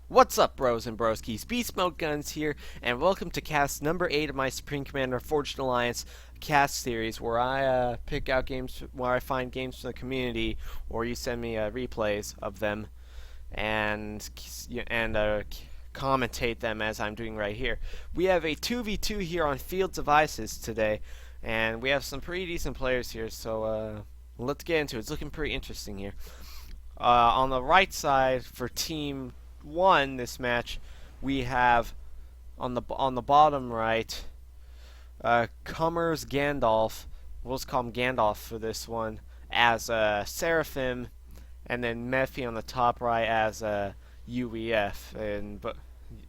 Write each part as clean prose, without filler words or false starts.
What's up, bros and broskies? BeastmodeGuNs here, and welcome to cast number 8 of my Supreme Commander Forged Alliance cast series, where I pick out games, where I find games from the community, or you send me replays of them, and commentate them as I'm doing right here. We have a 2v2 here on Field Devices today, and we have some pretty decent players here, so let's get into it. It's looking pretty interesting here. On the right side for Team 1 this match, we have on the bottom right Commerz-Galdalf. We'll just call him Gandalf for this one, as Seraphim, and then Mephi on the top right as UEF. But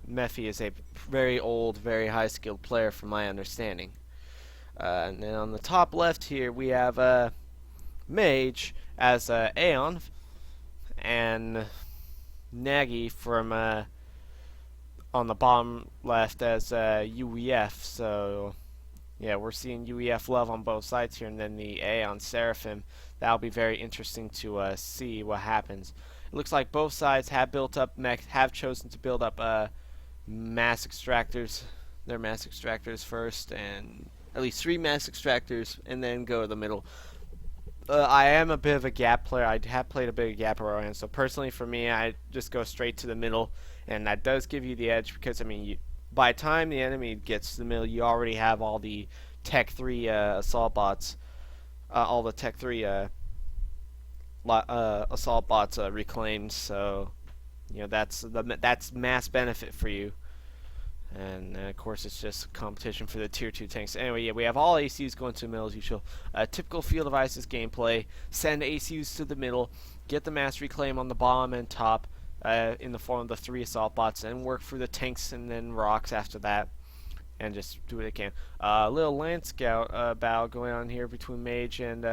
Mephi is a very old, very high skilled player from my understanding. And then on the top left here we have Mage as Aeon, and Naggl from on the bottom left as UEF. So yeah, we're seeing UEF love on both sides here, and then the Aeon Seraphim. That'll be very interesting to see what happens. It looks like both sides have built up have chosen to build up mass extractors. Their mass extractors first, and at least 3 mass extractors, and then go to the middle. I am a bit of a gap player. I have played a bit of gap around, so personally for me, I just go straight to the middle, and that does give you the edge because, I mean, by the time the enemy gets to the middle, you already have all the Tech 3 assault bots, all the Tech 3 assault bots reclaimed, so you know that's mass benefit for you. And of course, it's just competition for the tier 2 tanks. Anyway, yeah, we have all ACUs going to the middle as usual. Typical Field Devices gameplay: send ACUs to the middle, get the mass reclaim on the bottom and top in the form of the 3 assault bots, and work for the tanks and then rocks after that, and just do what they can. A little land scout battle going on here between Mage and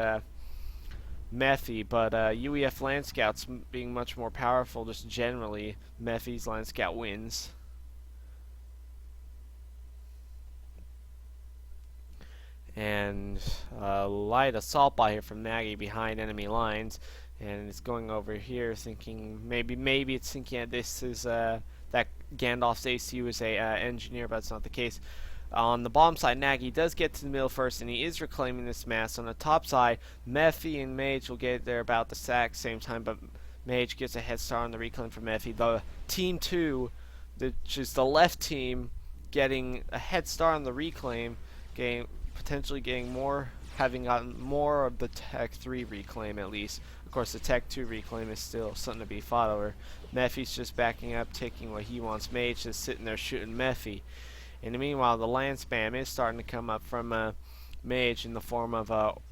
Mephi, but UEF land scouts being much more powerful just generally. Mephi's land scout wins. And light assault bot here from Naggl behind enemy lines, and it's going over here thinking maybe it's thinking that this is that Gandalf's ACU is a engineer, but that's not the case. On the bottom side, Naggl does get to the middle first, and he is reclaiming this mass. On the top side, Mephi and Mage will get there about the same time, but Mage gets a head start on the reclaim from Mephi. The team 2, which is the left team, getting a head start on the reclaim, potentially getting more, having gotten more of the Tech 3 reclaim at least. Of course, the Tech 2 reclaim is still something to be fought over. Mephi's just backing up, taking what he wants. Mage is sitting there shooting Mephi. In the meanwhile, the land spam is starting to come up from Mage in the form of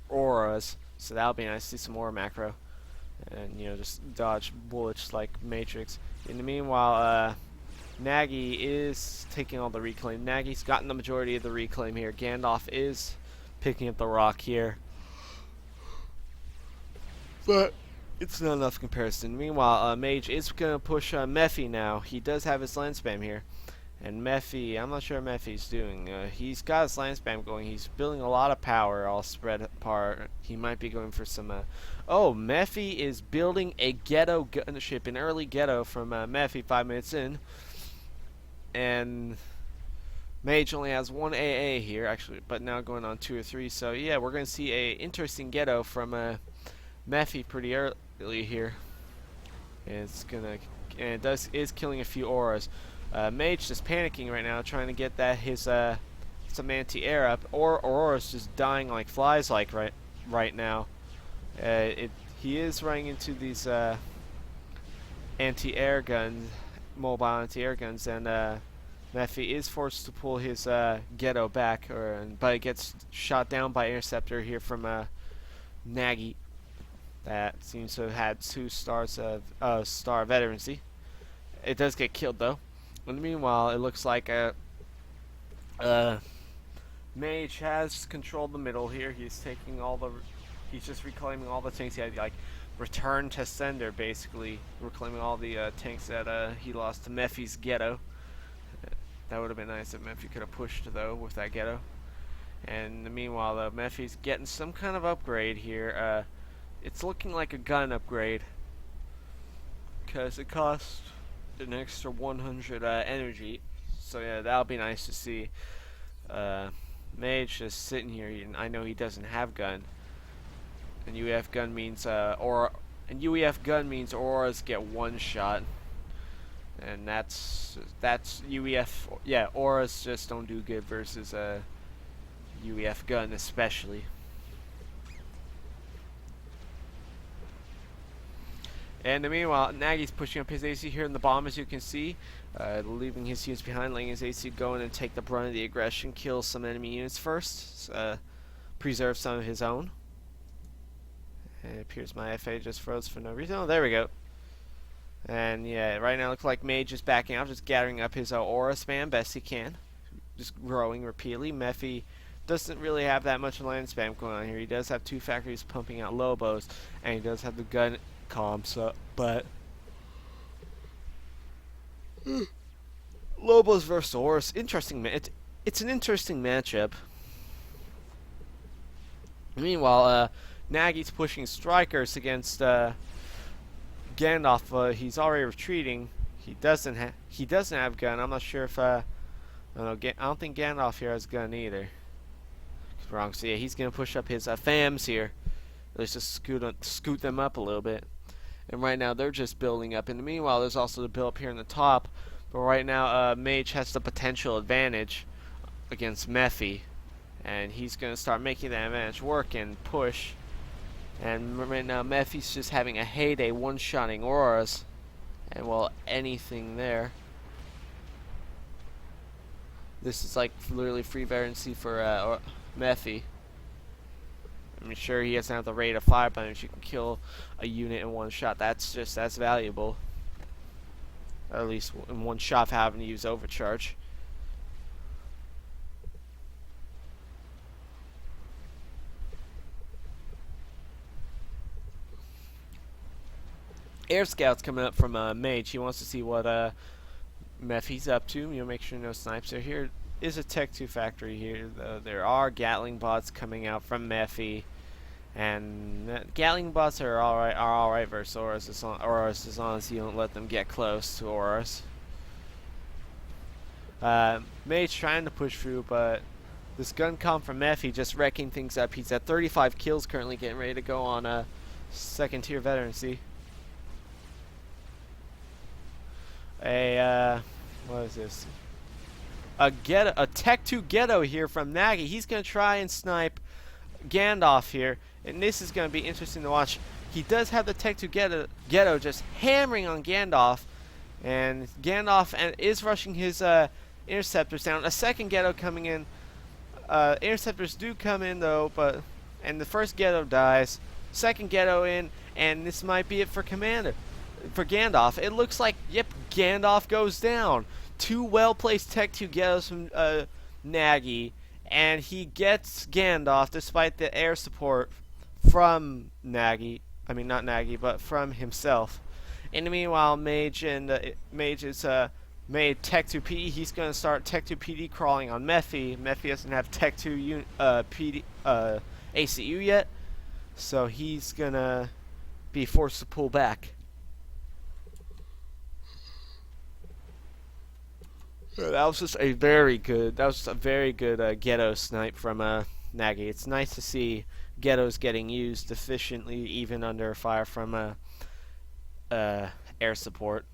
auras, so that'll be nice to see some more macro. And, you know, just dodge bullets like Matrix. In the meanwhile, Naggl is taking all the reclaim. Nagg's gotten the majority of the reclaim here. Gandalf is picking up the rock here, but it's not enough comparison. Meanwhile, Mage is going to push Mephi now. He does have his land spam here. And Mephi, I'm not sure what Mephi's doing. He's got his land spam going. He's building a lot of power all spread apart. He might be going for some... Oh, Mephi is building a ghetto gunship, an early ghetto from Mephi 5 minutes in. And Mage only has 1 AA here, actually, but now going on 2 or 3. So yeah, we're going to see a interesting ghetto from Mephi pretty early here. And it is killing a few auras. Mage just panicking right now, trying to get that some anti-air up. Aurora's just dying like flies right now. He is running into these anti-air guns, mobile anti-air guns, and Mephi is forced to pull his ghetto back, but it gets shot down by interceptor here from Naggl. That seems to have had 2 stars of star veterancy. It does get killed though. In the meanwhile, it looks like Mage has controlled the middle here. He's just reclaiming all the tanks. He had like return to sender, basically reclaiming all the tanks that he lost to Mephi's ghetto. That would have been nice if Mephi could have pushed though with that ghetto. And meanwhile, though, Mephi's getting some kind of upgrade here. It's looking like a gun upgrade because it costs an extra 100 energy. So yeah, that'll be nice to see. Mage just sitting here, and I know he doesn't have gun. And UEF gun means UEF gun means auras get one shot. And that's UEF. Yeah, auras just don't do good versus UEF gun especially. And meanwhile, Naggy's pushing up his AC here in the bomb, as you can see, leaving his units behind, letting his AC go in and take the brunt of the aggression, kill some enemy units first, preserve some of his own. And it appears my FA just froze for no reason. Oh, there we go. And yeah, right now it looks like Mage is backing out, just gathering up his aura spam best he can, just growing repeatedly. Mephi doesn't really have that much land spam going on here. He does have 2 factories pumping out Lobos, and he does have the gun comms up, but Lobos versus Horus, interesting. It's an interesting matchup. Meanwhile, Naggy's pushing strikers against Gandalf. He's already retreating. He doesn't have gun. I'm not sure if I don't think Gandalf here has gun either. Wrong. So yeah, he's gonna push up his FAMs here. Let's just scoot them up a little bit. And right now they're just building up. In the meanwhile, there's also the build up here in the top. But right now, Mage has the potential advantage against Mephi, and he's gonna start making that advantage work and push. And right now, Mephi's just having a heyday one-shotting auras, and well, anything there. This is like literally free variancy for Mephi. I'm sure he doesn't have the rate of fire, but if you can kill a unit in one shot, that's valuable. At least in one shot, having to use overcharge. Air Scout's coming up from Mage. He wants to see what Mephi's up to. Make sure no snipes are here. Is a Tech 2 factory here, though. There are Gatling bots coming out from Mephi. And Gatling bots are alright versus auras as long as you don't let them get close to auras. Mage trying to push through, but this gun comp from Mephi just wrecking things up. He's at 35 kills currently, getting ready to go on a 2nd tier veterancy. What is this? A Tech 2 ghetto here from Naggl. He's gonna try and snipe Gandalf here. And this is going to be interesting to watch. He does have the Tech 2 ghetto just hammering on Gandalf. And Gandalf is rushing his interceptors down. A 2nd ghetto coming in. Interceptors do come in though, and the 1st ghetto dies. 2nd ghetto in, and this might be it for Gandalf. It looks like, yep, Gandalf goes down. 2 well-placed Tech 2 ghettos from Naggl. And he gets Gandalf despite the air support from Naggl. I mean, not Naggl, but from himself. In the meanwhile, Mage is made Tech 2 PD. He's going to start Tech 2 PD crawling on Mephi. Mephi doesn't have Tech 2 PD ACU yet, so he's going to be forced to pull back. That was just a very good ghetto snipe from Naggl. It's nice to see ghettos getting used efficiently, even under fire from air support.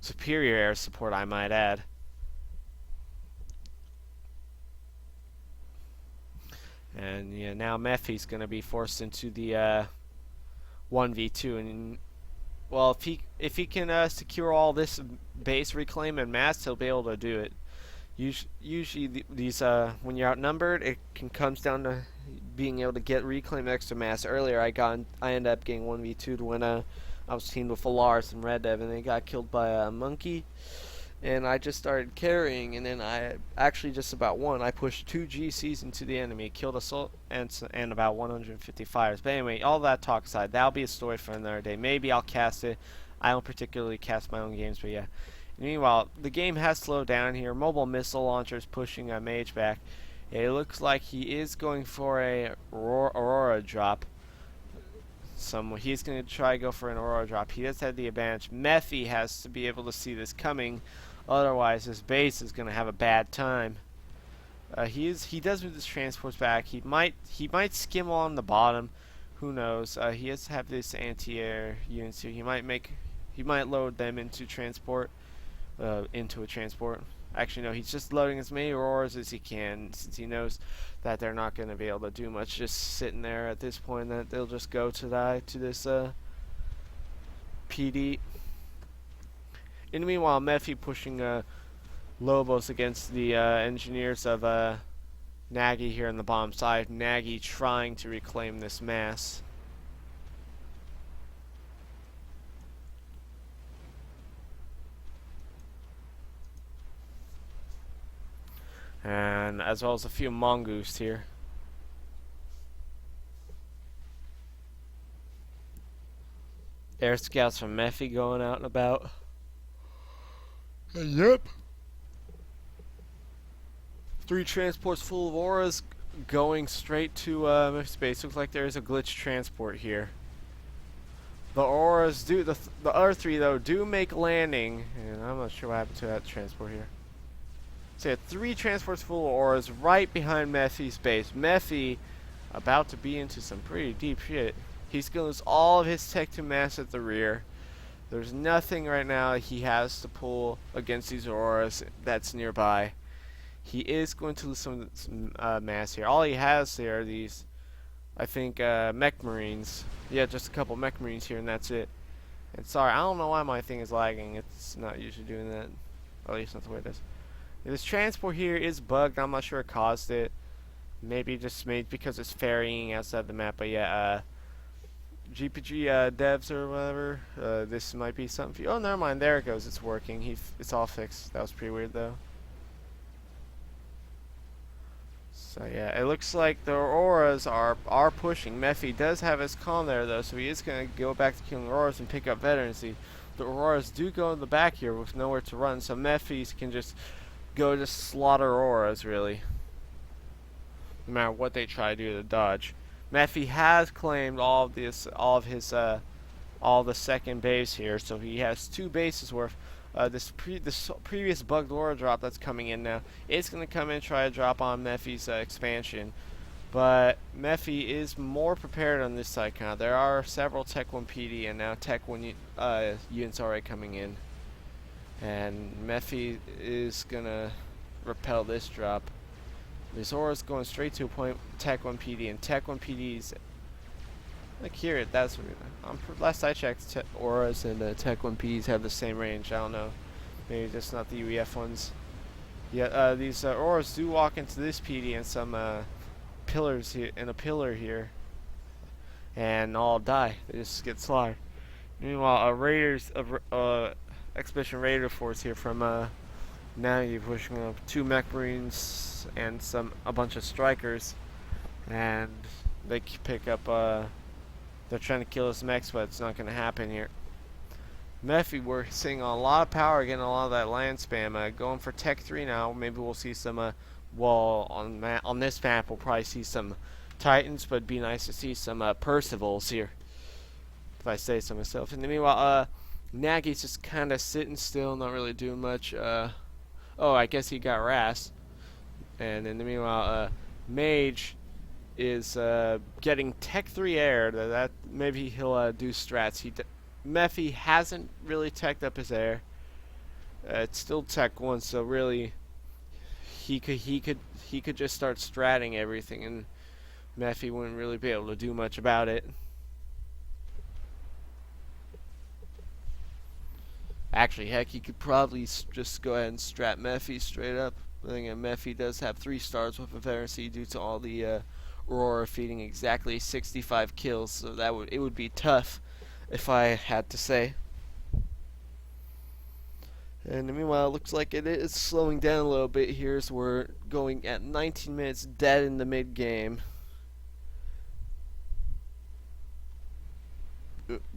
Superior air support, I might add. And yeah, now Mephi's going to be forced into the 1v2, and well, if he can secure all this base reclaim and mass, he'll be able to do it. Usually these when you're outnumbered, it comes down to being able to get reclaim extra mass. Earlier, I ended up getting 1v2'd when I was teamed with Alaris and Red Dev, and they got killed by a monkey. And I just started carrying, and then I actually just about won. I pushed 2 GCs into the enemy, killed Assault, and about 150 fires. But anyway, all that talk aside, that'll be a story for another day. Maybe I'll cast it. I don't particularly cast my own games, but yeah. Meanwhile, the game has slowed down here. Mobile missile launchers pushing a Mage back. It looks like he is going for a Aurora drop. some. He's going to try to go for an aurora drop. He does have the advantage. Mephi has to be able to see this coming, otherwise his base is going to have a bad time. He does move his transports back. He might skim on the bottom. Who knows? He has to have this anti-air units here. He might load them into transport, into a transport. Actually, no, he's just loading as many auroras as he can, since he knows that they're not going to be able to do much just sitting there at this point, that they'll just go to this PD. In the meanwhile, Mephi pushing Lobos against the engineers of Naggl here on the bottom side. Naggl trying to reclaim this mass. And as well as a few mongoose here. Air scouts from Mephi going out and about. Yep. 3 transports full of auras going straight to Mephi's base. Looks like there is a glitch transport here. The auras do, the other 3 though do make landing, and I'm not sure what happened to that transport here. So yeah, 3 transports full of auras right behind Mephi's base. Mephi about to be into some pretty deep shit. He's going to lose all of his tech to mass at the rear. There's nothing right now he has to pull against these auroras that's nearby. He is going to lose some mass here. All he has here are these, I think, mech marines. Yeah, just a couple mech marines here, and that's it. And sorry, I don't know why my thing is lagging. It's not usually doing that. Or at least not the way it is. This transport here is bugged. I'm not sure what caused it. Maybe just made because it's ferrying outside the map. But yeah, GPG devs or whatever. This might be something for you. Oh, never mind. There it goes. It's working. It's all fixed. That was pretty weird though. So yeah, it looks like the auroras are pushing. Mephi does have his calm there though, so he is going to go back to killing auroras and pick up veterancy. The auroras do go in the back here with nowhere to run, so Mephi can just go to slaughter auroras really, no matter what they try to do to dodge. Mephi has claimed all of the second base here, so he has 2 bases worth. This previous bugged aura drop that's coming in now, it's going to come in and try to drop on Mephi's expansion. But Mephi is more prepared on this side kind of. There are several Tech 1 PD and now Tech 1 units already coming in. And Mephi is going to repel this drop. This aura is going straight to a point Tech 1 PD, and Tech 1 PDs, like here, that's last I checked, auras and Tech 1 PDs have the same range. I don't know, maybe just not the UEF ones. Yeah, these auras do walk into this PD and some pillars here, and a pillar here, and all die. They just get slaughtered. Meanwhile, Expedition Raider Force here from Naggl pushing up 2 mech marines and a bunch of strikers, and they pick up. They're trying to kill us mechs, but it's not going to happen here. Mephi, we're seeing a lot of power, getting a lot of that land spam. Going for Tech 3 now. Maybe we'll see some. Well, on this map, we'll probably see some Titans, but it'd be nice to see some Percivals here, if I say so myself. And meanwhile, Nagy's just kind of sitting still, not really doing much. Oh, I guess he got Ras. And in the meanwhile, Mage is getting Tech 3 air. That maybe he'll do strats. Mephi hasn't really teched up his air. It's still Tech 1, so really he could just start stratting everything, and Mephi wouldn't really be able to do much about it. Actually, heck, he could probably just go ahead and strat Mephi straight up. I think Mephi does have 3 stars with a veterancy due to all the Aurora feeding exactly 65 kills, so it would be tough if I had to say. And meanwhile, it looks like it is slowing down a little bit here, so we're going at 19 minutes dead in the mid game.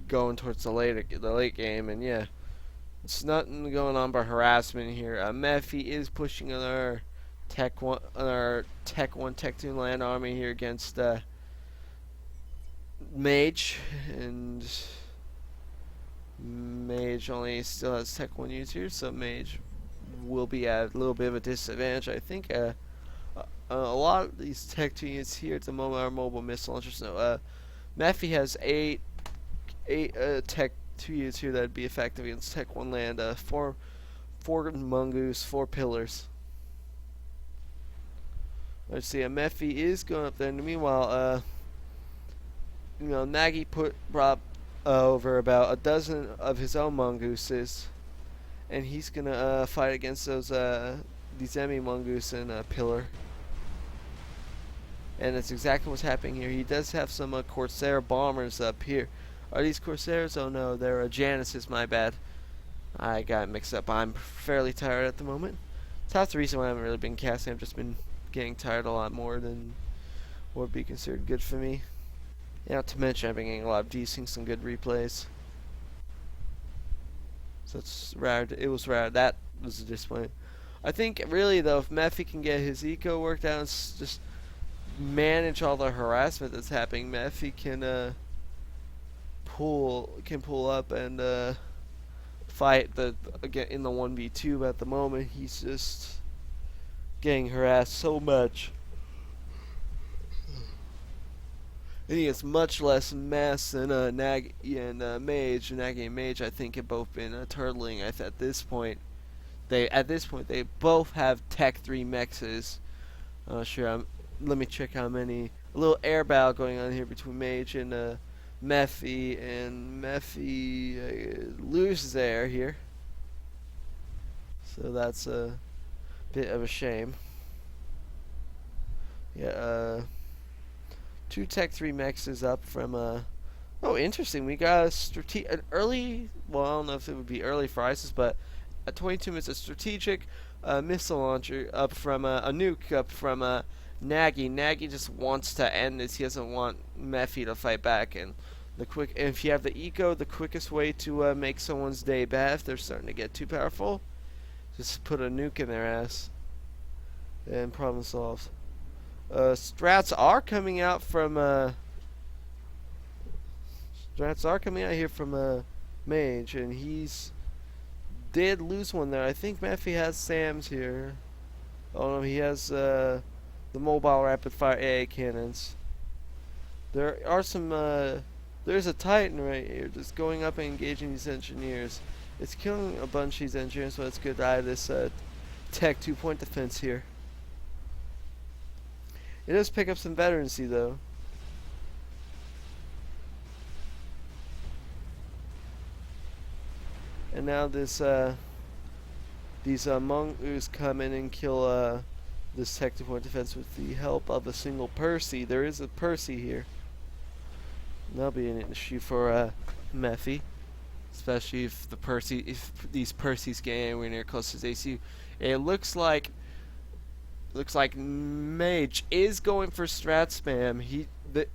Going towards the late game, and yeah. It's nothing going on but harassment here. Mephi is pushing on our Tech 1, Tech 2 land army here against Mage, and Mage only still has Tech 1 units here, so Mage will be at a little bit of a disadvantage. I think a lot of these Tech 2 units here at the moment are mobile missile launchers. So Mephi has eight Tech 2 units here that would be effective against Tech 1 land. Four Mongoose, 4 pillars. Let's see, Mephi is going up there. And meanwhile, Naggl brought over about a dozen of his own mongooses, and he's gonna fight against these enemy mongoose and pillar. And that's exactly what's happening here. He does have some Corsair bombers up here. Are these Corsairs? Oh no, they're Janice's. My bad. I got mixed up. I'm fairly tired at the moment. So that's the reason why I haven't really been casting. I've just been getting tired a lot more than what would be considered good for me. Yeah, not to mention I've been getting a lot of desyncs and good replays. So it's rare. It was rare. That was a disappointment. I think really though, if Mephi can get his eco worked out and just manage all the harassment that's happening, Mephi can pull up and fight again in the 1v2. But at the moment, he's just getting harassed so much. And he has much less mass than Naggl and Mage. Naggl and Mage, I think, have both been turtling. At this point, they both have Tech 3 mexes. Let me check how many. A little air battle going on here between Mage and Mephi, and Mephi loses air here. So that's a bit of a shame. Yeah. 2 Tech 3 mexes up from oh, interesting. We got an early. Well, I don't know if it would be early for ISIS, but at 22 minutes, a strategic missile launcher up from a nuke up from Naggl. Naggl just wants to end this. He doesn't want Mephi to fight back. And if you have the eco, the quickest way to make someone's day bad if they're starting to get too powerful, just put a nuke in their ass, and problem solved. Strats are coming out here from Mage, and he's did lose one there. I think Mephi has Sam's here. Oh no, he has the mobile rapid fire AA cannons. There are some there's a Titan right here just going up and engaging these engineers. It's killing a bunch of these engineers, so it's good to have this Tech 2-point defense here. It does pick up some veterancy though. And now these mongoose come in and kill this Tech 2-point defense with the help of a single Percy. There is a Percy here. That'll be an issue for Mephi, especially if these Percys get anywhere near close to his AC. It looks like Mage is going for strat spam. The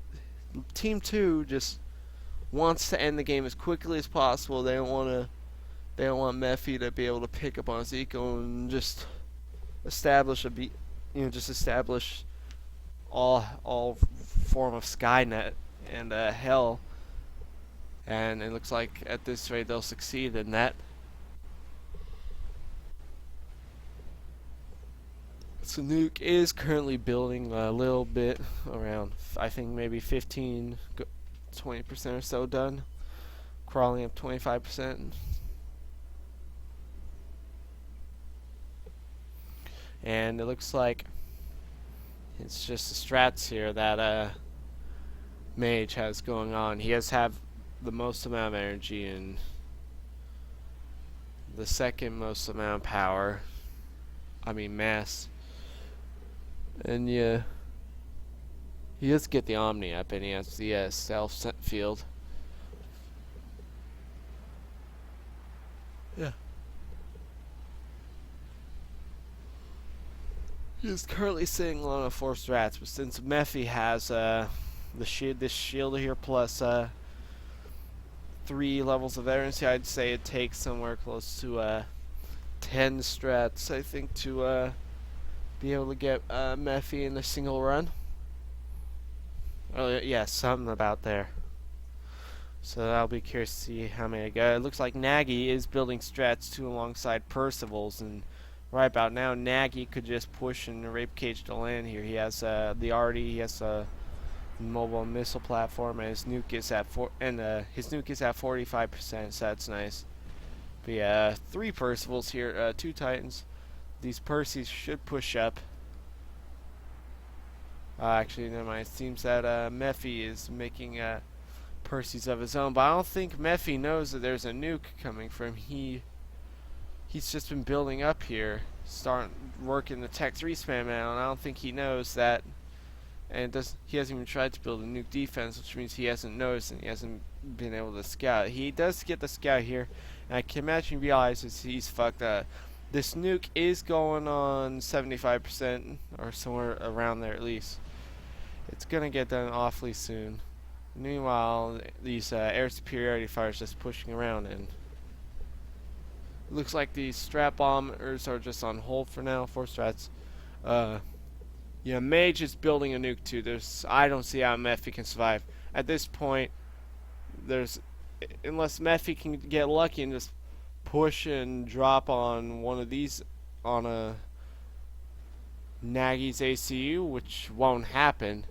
Team 2 just wants to end the game as quickly as possible. They don't want Mephi to be able to pick up on his eco and just establish all form of Skynet and hell. And it looks like at this rate they'll succeed in that. So Nuke is currently building a little bit, around I think maybe 15, 20% or so done, crawling up 25%. And it looks like it's just the strats here that Mage has going on. He has the most amount of energy and the second most amount of power. I mean mass. And yeah, he does get the Omni up, and he has the self-sent field. Yeah. He's currently sitting on a 4 strats, but since Mephi has this shield here plus 3 levels of veterancy, I'd say it takes somewhere close to 10 strats, I think, to be able to get Mephi in a single run. Oh yeah, something about there. So I'll be curious to see how many I got. It looks like Naggl is building strats too alongside Percival's, and right about now Naggl could just push and rape cage to land here. He has he has a mobile missile platform, and his nuke is at 45%, so that's nice. But yeah, 3 Percivals here, 2 Titans. These Percys should push up. Actually, never mind. It seems that Mephi is making Percy's of his own, but I don't think Mephi knows that there's a nuke coming from him. He's just been building up here, starting working the Tech 3 spam now, and I don't think he knows that. And he hasn't even tried to build a nuke defense, which means he hasn't noticed and he hasn't been able to scout. He does get the scout here, and I can imagine he realizes he's fucked up. This nuke is going on 75% or somewhere around there at least. It's gonna get done awfully soon. Meanwhile, these air superiority fires just pushing around, and looks like these strat bombers are just on hold for now. 4 strats. Yeah, Mage is building a nuke too. I don't see how Mephi can survive at this point. Unless Mephi can get lucky and just push and drop on one of these on a Naggl's ACU, which won't happen.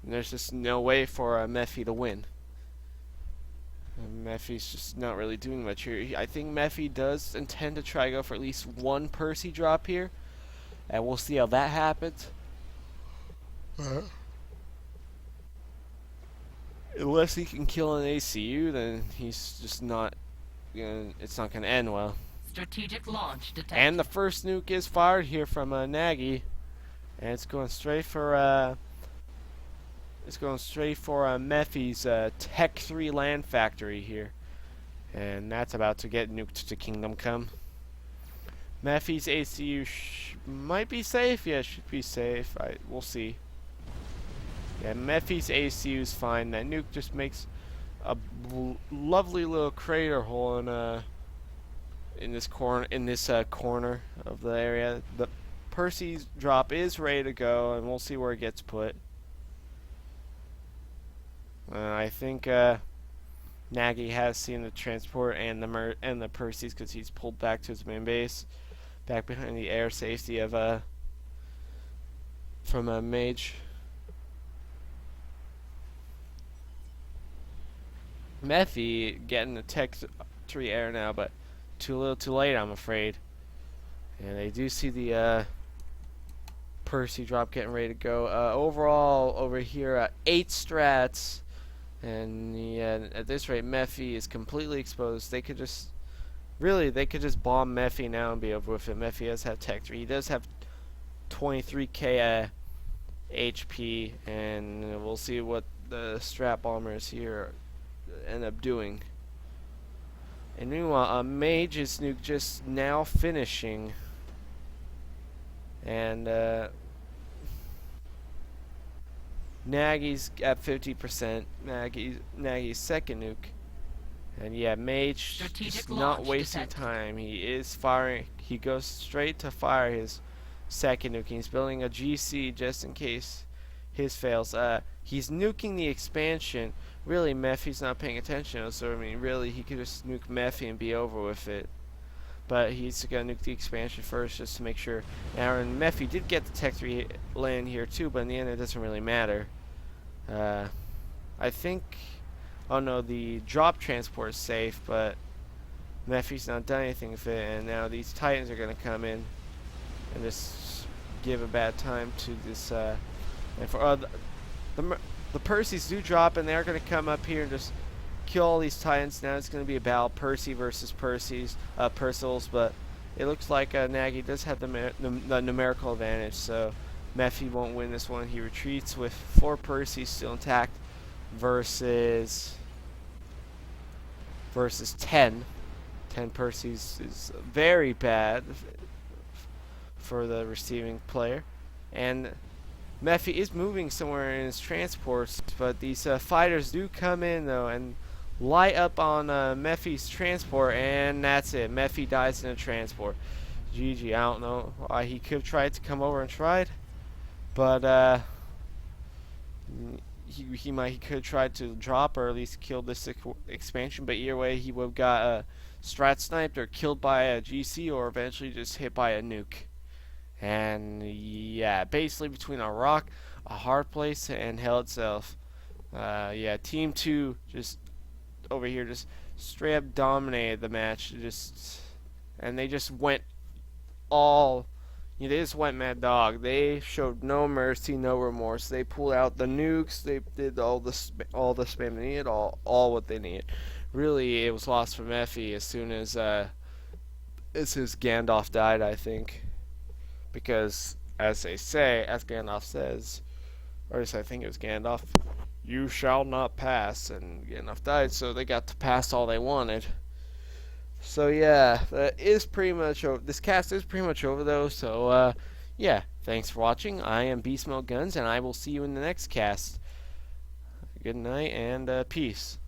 And there's just no way for Mephi to win. Mephi's just not really doing much here. I think Mephi does intend to try to go for at least 1 Percy drop here, and we'll see how that happens. Unless he can kill an ACU, then he's just not. It's not gonna end well. Strategic launch detected. And the first nuke is fired here from Naggl, and it's going straight for Mephi's Tech 3 land factory here, and that's about to get nuked to Kingdom Come. Mephi's ACU might be safe. Yeah, should be safe. We'll see. Yeah, Mephi's ACU is fine. That nuke just makes a lovely little crater hole in this corner of the area. The Percy's drop is ready to go, and we'll see where it gets put. I think Naggl has seen the transport and the Percy's because he's pulled back to his main base, back behind the air safety of from a Mage. Mephi getting the Tech 3 air now, but too little too late, I'm afraid. And they do see the Percy drop getting ready to go. Overall, over here, 8 strats. And yeah, at this rate, Mephi is completely exposed. They could just bomb Mephi now and be over with it. Mephi does have Tech 3. He does have 23k HP, and we'll see what the strat bombers here end up doing. And meanwhile, Mage's nuke just now finishing, and Naggl's at 50%. Naggl's second nuke, and yeah, Mage just not wasting time. He is firing. He goes straight to fire his second nuke. He's building a GC just in case his fails. He's nuking the expansion. Really, Mephi's not paying attention, so I mean, really, he could just nuke Mephi and be over with it. But he's gonna nuke the expansion first just to make sure. Now, and Mephi did get the Tech 3 land here too, but in the end, it doesn't really matter. I think. Oh no, the drop transport is safe, but Mephi's not done anything with it, and now these Titans are gonna come in and just give a bad time to this. And for the Percys do drop, and they're going to come up here and just kill all these Titans. Now it's going to be a battle, Percy versus Percivals, but it looks like Naggl does have the numerical advantage, so Mephi won't win this one. He retreats with 4 Percys still intact versus 10. 10 Percys is very bad for the receiving player, and Mephi is moving somewhere in his transports, but these fighters do come in though and light up on Mephi's transport, and that's it. Mephi dies in a transport. GG. I don't know why he could have tried to come over and tried, but he could have tried to drop or at least kill this expansion, but either way he would have got strat sniped or killed by a GC or eventually just hit by a nuke. And yeah, basically between a rock, a hard place, and hell itself. Yeah, Team 2 just over here just straight up dominated the match. And they just went all. They just went mad dog. They showed no mercy, no remorse. They pulled out the nukes. They did all the spam they needed, all what they needed. Really, it was lost for Mephi as soon as Gandalf died, I think, because as Gandalf says, or at least I think it was Gandalf, you shall not pass, and Gandalf died, so they got to pass all they wanted. So yeah, that is pretty much over. This cast is pretty much over though. So yeah, thanks for watching. I am BeastmodeGuNs, and I will see you in the next cast. Good night and peace.